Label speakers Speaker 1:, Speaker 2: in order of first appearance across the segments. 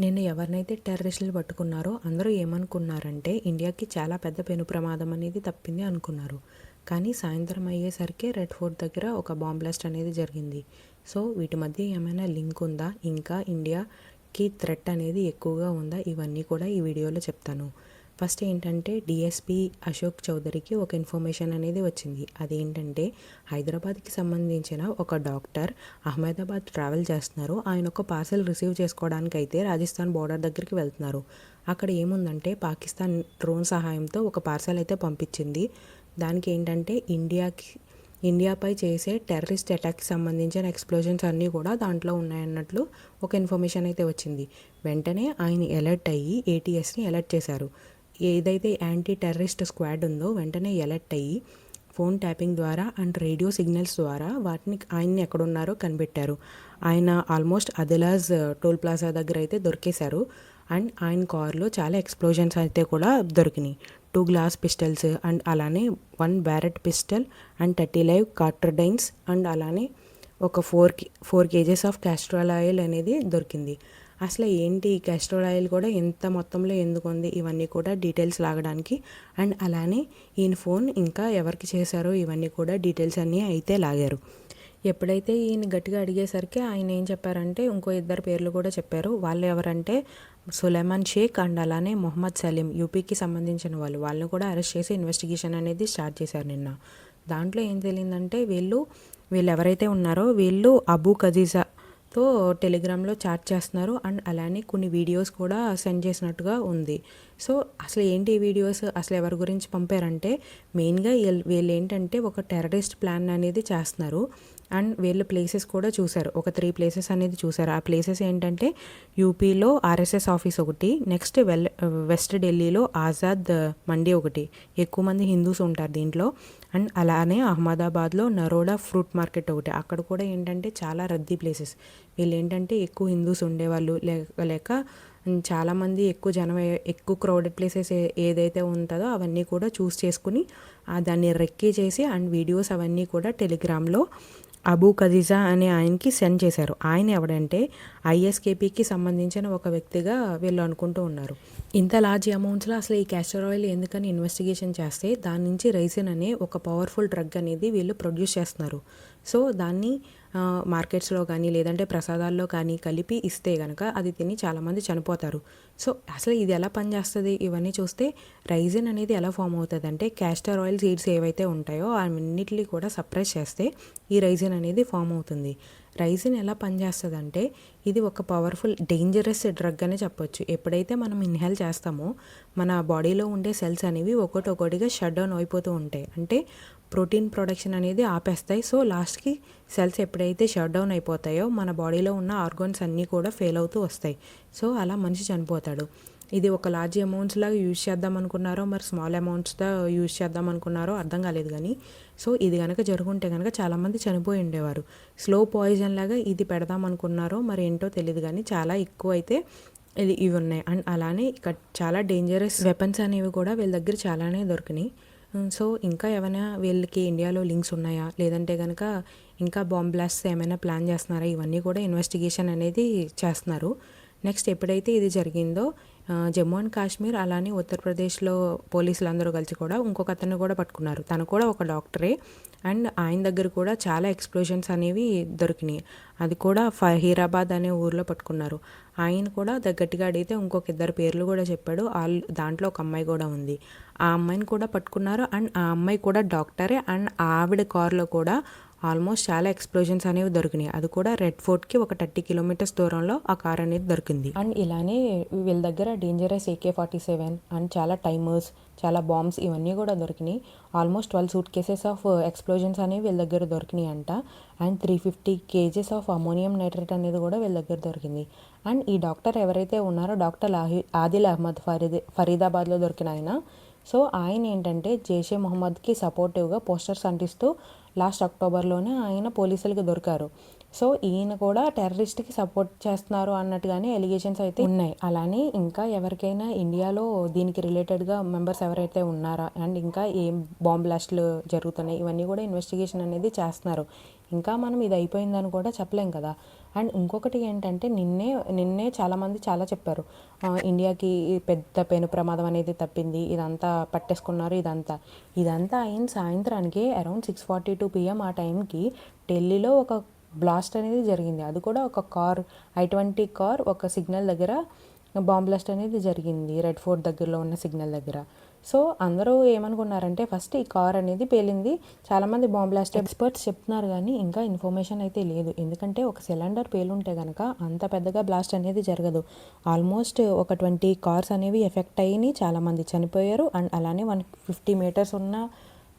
Speaker 1: నిన్న ఎవరినైతే టెర్రరిస్టులు పట్టుకున్నారో అందరూ ఏమనుకున్నారంటే ఇండియాకి చాలా పెద్ద పెను ప్రమాదం అనేది తప్పింది అనుకున్నారు. కానీ సాయంత్రం అయ్యేసరికి రెడ్ ఫోర్ట్ దగ్గర ఒక బాంబ్ బ్లాస్ట్ అనేది జరిగింది. సో వీటి మధ్య ఏమైనా లింక్ ఉందా, ఇంకా ఇండియాకి థ్రెట్ అనేది ఎక్కువగా ఉందా, ఇవన్నీ కూడా ఈ వీడియోలో చెప్తాను. ఫస్ట్ ఏంటంటే డిఎస్పి అశోక్ చౌదరికి ఒక ఇన్ఫర్మేషన్ అనేది వచ్చింది. అదేంటంటే హైదరాబాద్కి సంబంధించిన ఒక డాక్టర్ అహ్మదాబాద్ ట్రావెల్ చేస్తున్నారు. ఆయన ఒక పార్సల్ రిసీవ్ చేసుకోవడానికి అయితే రాజస్థాన్ బోర్డర్ దగ్గరికి వెళ్తున్నారు. అక్కడ ఏముందంటే పాకిస్తాన్ డ్రోన్ సహాయంతో ఒక పార్సల్ అయితే పంపించింది. దానికి ఏంటంటే ఇండియాపై చేసే టెర్రరిస్ట్ అటాక్కి సంబంధించిన ఎక్స్ప్లోజన్స్ అన్నీ కూడా దాంట్లో ఉన్నాయన్నట్లు ఒక ఇన్ఫర్మేషన్ అయితే వచ్చింది. వెంటనే ఆయన అలర్ట్ అయ్యి ఏటీఎస్ని అలర్ట్ చేశారు. ఏదైతే యాంటీ టెర్రరిస్ట్ స్క్వాడ్ ఉందో వెంటనే అలర్ట్ అయ్యి ఫోన్ ట్యాపింగ్ ద్వారా అండ్ రేడియో సిగ్నల్స్ ద్వారా ఆయన్ని ఎక్కడున్నారో కనిపెట్టారు. ఆయన ఆల్మోస్ట్ అదిలాజ్ టోల్ ప్లాజా దగ్గర అయితే దొరికేశారు. అండ్ ఆయన కార్లో చాలా ఎక్స్ప్లోజన్స్ అయితే కూడా దొరికినాయి. 2 గ్లాస్ పిస్టల్స్ అండ్ అలానే 1 Barrett pistol and 30 live cartridges and అలానే ఒక 4 కేజెస్ ఆఫ్ క్యాస్ట్రాల్ ఆయిల్ అనేది దొరికింది. అసలు ఏంటి క్యాస్ట్రాల్ ఆయిల్ కూడా ఎంత మొత్తంలో ఎందుకు ఉంది, ఇవన్నీ కూడా డీటెయిల్స్ లాగడానికి అండ్ అలానే ఈయన ఫోన్ ఇంకా ఎవరికి చేశారో ఇవన్నీ కూడా డీటెయిల్స్ అన్నీ అయితే లాగారు. ఎప్పుడైతే ఈయన గట్టిగా అడిగేసరికి ఆయన ఏం చెప్పారంటే ఇంకో 2 పేర్లు కూడా చెప్పారు. వాళ్ళు ఎవరంటే సులైమాన్ షేక్ అండ్ అలానే మొహమ్మద్ సలీం, యూపీకి సంబంధించిన వాళ్ళని కూడా అరెస్ట్ చేసి ఇన్వెస్టిగేషన్ అనేది స్టార్ట్ చేశారు నిన్న. దాంట్లో ఏం తెలియదంటే వీళ్ళు ఎవరైతే ఉన్నారో వీళ్ళు అబూ ఖదీజాతో టెలిగ్రామ్లో చాట్ చేస్తున్నారు అండ్ అలానే కొన్ని వీడియోస్ కూడా సెండ్ చేసినట్టుగా ఉంది. సో అసలు ఏంటి ఈ వీడియోస్, అసలు ఎవరి గురించి పంపారంటే మెయిన్గా వీళ్ళు ఏంటంటే ఒక టెర్రరిస్ట్ ప్లాన్ అనేది చేస్తున్నారు. అండ్ వీళ్ళు ప్లేసెస్ కూడా చూశారు. ఒక 3 ప్లేసెస్ అనేది చూశారు. ఆ ప్లేసెస్ ఏంటంటే యూపీలో ఆర్ఎస్ఎస్ ఆఫీస్ ఒకటి, నెక్స్ట్ వెస్ట్ ఢిల్లీలో ఆజాద్ మండీ ఒకటి, ఎక్కువ మంది హిందూస్ ఉంటారు దీంట్లో. అండ్ అలానే అహ్మదాబాద్లో నరోడా ఫ్రూట్ మార్కెట్ ఒకటి, అక్కడ కూడా ఏంటంటే చాలా రద్దీ ప్లేసెస్. వీళ్ళు ఏంటంటే ఎక్కువ హిందూస్ ఉండేవాళ్ళు లేక చాలామంది ఎక్కువ జనం ఎక్కువ క్రౌడెడ్ ప్లేసెస్ ఏదైతే ఉంటుందో అవన్నీ కూడా చూస్ చేసుకుని దాన్ని రెక్కీ చేసి అండ్ వీడియోస్ అవన్నీ కూడా టెలిగ్రామ్లో అబూ ఖదీజా అనే ఆయనకి సెండ్ చేశారు. ఆయన ఎవడంటే ఐఎస్కేపీకి సంబంధించిన ఒక వ్యక్తిగా వీళ్ళు అనుకుంటూ ఉన్నారు. ఇంత లార్జ్ అమౌంట్స్లో అసలు ఈ క్యాస్టర్ ఆయిల్ ఎందుకని ఇన్వెస్టిగేషన్ చేస్తే దాని నుంచి రైసిన్ అనే ఒక పవర్ఫుల్ డ్రగ్ అనేది వీళ్ళు ప్రొడ్యూస్ చేస్తున్నారు. సో దాన్ని మార్కెట్స్లో కానీ లేదంటే ప్రసాదాల్లో కానీ కలిపి ఇస్తే కనుక అది తిని చాలామంది చనిపోతారు. సో అసలు ఇది ఎలా పనిచేస్తుంది, ఇవన్నీ చూస్తే రైజిన్ అనేది ఎలా ఫామ్ అవుతుంది అంటే క్యాస్టర్ ఆయిల్ సీడ్స్ ఏవైతే ఉంటాయో అవన్నిటిని కూడా సప్రెస్ చేస్తే ఈ రైజిన్ అనేది ఫామ్ అవుతుంది. రైజిన్ ఎలా పనిచేస్తుంది అంటే ఇది ఒక పవర్ఫుల్ డేంజరస్ డ్రగ్ అనే చెప్పొచ్చు. ఎప్పుడైతే మనం ఇన్హేల్ చేస్తామో మన బాడీలో ఉండే సెల్స్ అనేవి ఒక్కొక్కటిగా షట్ డౌన్ అయిపోతూ ఉంటాయి. అంటే ప్రోటీన్ ప్రొడక్షన్ అనేది ఆపేస్తాయి. సో లాస్ట్కి సెల్స్ ఎప్పుడైతే షట్ డౌన్ అయిపోతాయో మన బాడీలో ఉన్న ఆర్గాన్స్ అన్నీ కూడా ఫెయిల్ అవుతూ వస్తాయి. సో అలా మనిషి చనిపోతాడు. ఇది ఒక లార్జ్ అమౌంట్స్ లాగా యూజ్ చేద్దాం అనుకున్నారో మరి స్మాల్ అమౌంట్స్తో యూజ్ చేద్దాం అనుకున్నారో అర్థం కాలేదు. కానీ సో ఇది కనుక జరుగుంటే కనుక చాలామంది చనిపోయి ఉండేవారు. స్లో పాయిజన్ లాగా ఇది పెడదాం అనుకున్నారో మరి ఏంటో తెలియదు. కానీ చాలా ఎక్కువ అయితే ఇవి ఉన్నాయి. అండ్ అలానే ఇక్కడ చాలా డేంజరస్ వెపన్స్ అనేవి కూడా వీళ్ళ దగ్గర చాలానే దొరికినాయి. సో ఇంకా ఏమైనా వీళ్ళకి ఇండియాలో లింక్స్ ఉన్నాయా, లేదంటే కనుక ఇంకా బాంబ్ బ్లాస్ట్స్ ఏమైనా ప్లాన్ చేస్తున్నారా, ఇవన్నీ కూడా ఇన్వెస్టిగేషన్ అనేది చేస్తున్నారు. నెక్స్ట్ ఎప్పుడైతే ఇది జరిగిందో జమ్మూ అండ్ కాశ్మీర్ అలానే ఉత్తరప్రదేశ్లో పోలీసులు అందరూ కలిసి కూడా ఇంకొక అతన్ని కూడా పట్టుకున్నారు. తను కూడా ఒక డాక్టరే అండ్ ఆయన దగ్గర కూడా చాలా ఎక్స్ప్లోజన్స్ అనేవి దొరికినాయి. అది కూడా ఫహీరాబాద్ అనే ఊర్లో పట్టుకున్నారు. ఆయన కూడా గట్టిగా అడిగితే ఇంకొక 2 పేర్లు కూడా చెప్పాడు. దాంట్లో ఒక అమ్మాయి కూడా ఉంది. ఆ అమ్మాయిని కూడా పట్టుకున్నారు. అండ్ ఆ అమ్మాయి కూడా డాక్టరే అండ్ ఆవిడ కారులో కూడా ఆల్మోస్ట్ చాలా ఎక్స్ప్లోజన్స్ అనేవి దొరికినాయి. అది కూడా రెడ్ ఫోర్ట్కి ఒక 30 కిలోమీటర్స్ దూరంలో ఆ కార్ అనేది దొరికింది. అండ్ ఇలానే వీళ్ళ దగ్గర డేంజరస్ AK-47 అండ్ చాలా టైమర్స్, చాలా బాంబ్స్ ఇవన్నీ కూడా దొరికినాయి. Almost 12 suit cases of explosions అనేవి వీళ్ళ దగ్గర దొరికినాయి అంట. And 350 kgs of ammonium nitrate అనేది కూడా వీళ్ళ దగ్గర దొరికింది. అండ్ ఈ డాక్టర్ ఎవరైతే ఉన్నారో డాక్టర్ ఆదిల్ అహ్మద్ ఫరీదాబాద్లో దొరికిన ఆయన. సో ఆయన ఏంటంటే జైషే మొహమ్మద్కి సపోర్టివ్గా పోస్టర్స్ అంటిస్తూ లాస్ట్ అక్టోబర్లోనే ఆయన పోలీసులకి దొరికారు. సో ఈయన కూడా టెర్రరిస్ట్కి సపోర్ట్ చేస్తున్నారు అన్నట్టుగానే ఎలిగేషన్స్ అయితే ఉన్నాయి. అలానే ఇంకా ఎవరికైనా ఇండియాలో దీనికి రిలేటెడ్గా మెంబర్స్ ఎవరైతే ఉన్నారా అండ్ ఇంకా ఏం బాంబ్ బ్లాస్ట్లు జరుగుతున్నాయి ఇవన్నీ కూడా ఇన్వెస్టిగేషన్ అనేది చేస్తున్నారు. ఇంకా మనం ఇది అయిపోయిందని కూడా చెప్పలేం కదా. అండ్ ఇంకొకటి ఏంటంటే నిన్నే చాలామంది చాలా చెప్పారు, ఇండియాకి పెద్ద పెను ప్రమాదం అనేది తప్పింది, ఇదంతా పట్టేసుకున్నారు, ఇదంతా అయిన సాయంత్రానికి అరౌండ్ 6:42 PM ఆ టైంకి ఢిల్లీలో ఒక బ్లాస్ట్ అనేది జరిగింది. అది కూడా ఒక కార్, I-20 కార్ ఒక సిగ్నల్ దగ్గర బాంబ్ బ్లాస్ట్ అనేది జరిగింది, రెడ్ ఫోర్ట్ దగ్గరలో ఉన్న సిగ్నల్ దగ్గర. సో అందరూ ఏమనుకున్నారంటే ఫస్ట్ ఈ కార్ అనేది పేలింది, చాలామంది బాంబ్ బ్లాస్ట్ ఎక్స్పర్ట్స్ చెప్తున్నారు, కానీ ఇంకా ఇన్ఫర్మేషన్ అయితే లేదు. ఎందుకంటే ఒక సిలిండర్ పేలుంటే కనుక అంత పెద్దగా బ్లాస్ట్ అనేది జరగదు. ఆల్మోస్ట్ ఒక 20 కార్స్ అనేవి ఎఫెక్ట్ అయ్యి చాలామంది చనిపోయారు. అండ్ అలానే 150 మీటర్స్ ఉన్న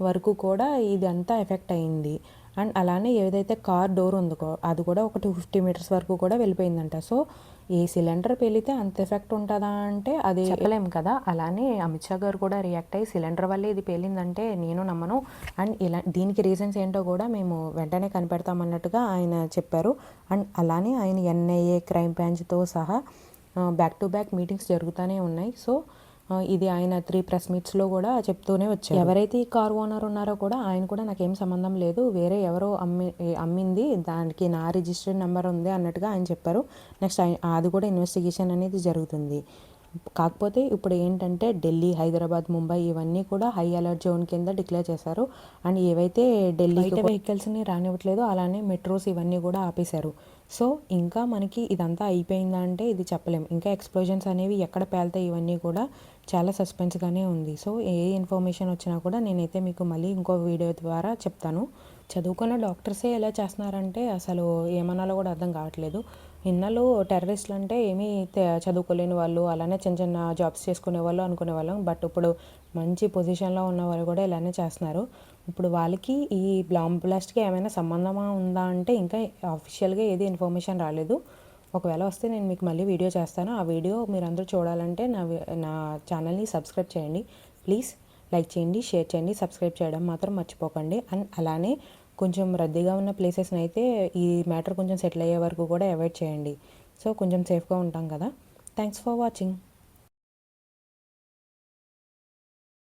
Speaker 1: వరకు కూడా ఇదంతా ఎఫెక్ట్ అయింది. అండ్ అలానే ఏదైతే కార్ డోర్ ఉందో అది కూడా ఒక 250 మీటర్స్ వరకు కూడా వెళ్ళిపోయిందంట. సో ఈ సిలిండర్ పేలితే అంత ఎఫెక్ట్ ఉంటుందా అంటే అది చెప్పలేం కదా. అలానే అమిత్ షా గారు కూడా రియాక్ట్ అయ్యి సిలిండర్ వల్లే ఇది పేలిందంటే నేను నమ్మను, అండ్ దీనికి రీజన్స్ ఏంటో కూడా మేము వెంటనే కనిపెడతామన్నట్టుగా ఆయన చెప్పారు. అండ్ అలానే ఆయన NIA క్రైమ్ బ్రాంచ్తో సహా బ్యాక్ టు బ్యాక్ మీటింగ్స్ జరుగుతూనే ఉన్నాయి. సో ఇది ఆయన 3 ప్రెస్ మీట్స్లో కూడా చెప్తూనే వచ్చారు. ఎవరైతే ఈ కార్ ఓనర్ ఉన్నారో కూడా ఆయన కూడా నాకేం సంబంధం లేదు, వేరే ఎవరో అమ్మింది, దానికి నా రిజిస్టర్డ్ నెంబర్ ఉంది అన్నట్టుగా ఆయన చెప్పారు. నెక్స్ట్ అది కూడా ఇన్వెస్టిగేషన్ అనేది జరుగుతుంది. కాకపోతే ఇప్పుడు ఏంటంటే ఢిల్లీ, హైదరాబాద్, ముంబై ఇవన్నీ కూడా హై అలర్ట్ జోన్ కింద డిక్లేర్ చేశారు. అండ్ ఏవైతే ఢిల్లీ వెహికల్స్ని రానివ్వట్లేదో అలానే మెట్రోస్ ఇవన్నీ కూడా ఆపేశారు. సో ఇంకా మనకి ఇదంతా అయిపోయిందా అంటే ఇది చెప్పలేం. ఇంకా ఎక్స్ప్లోజన్స్ అనేవి ఎక్కడ పేలుతాయి ఇవన్నీ కూడా చాలా సస్పెన్స్గానే ఉంది. సో ఏ ఇన్ఫర్మేషన్ వచ్చినా కూడా నేనైతే మీకు మళ్ళీ ఇంకో వీడియో ద్వారా చెప్తాను. చదువుకున్న డాక్టర్సే ఎలా చేస్తున్నారంటే అసలు ఏమనాలో కూడా అర్థం కావట్లేదు. ఇన్నాళ్ళు టెర్రరిస్టులు అంటే ఏమీ చదువుకోలేని వాళ్ళు, అలానే చిన్న చిన్న జాబ్స్ చేసుకునే వాళ్ళు అనుకునే వాళ్ళం. బట్ ఇప్పుడు మంచి పొజిషన్లో ఉన్న వాళ్ళు కూడా ఇలానే చేస్తున్నారు. ఇప్పుడు వాళ్ళకి ఈ బాంబ్ బ్లాస్ట్కి ఏమైనా సంబంధమా ఉందా అంటే ఇంకా అఫీషియల్గా ఏది ఇన్ఫర్మేషన్ రాలేదు. ఒకవేళ వస్తే నేను మీకు మళ్ళీ వీడియో చేస్తాను. ఆ వీడియో మీరందరూ చూడాలంటే నా ఛానల్ని సబ్స్క్రైబ్ చేయండి ప్లీజ్. లైక్ చేయండి, షేర్ చేయండి, సబ్స్క్రైబ్ చేయడం మాత్రం మర్చిపోకండి. అండ్ అలానే కొంచెం రద్దీగా ఉన్న ప్లేసెస్ని అయితే ఈ మ్యాటర్ కొంచెం సెటిల్ అయ్యే వరకు కూడా అవాయిడ్ చేయండి. సో కొంచెం సేఫ్గా ఉంటాం కదా. Thanks for watching.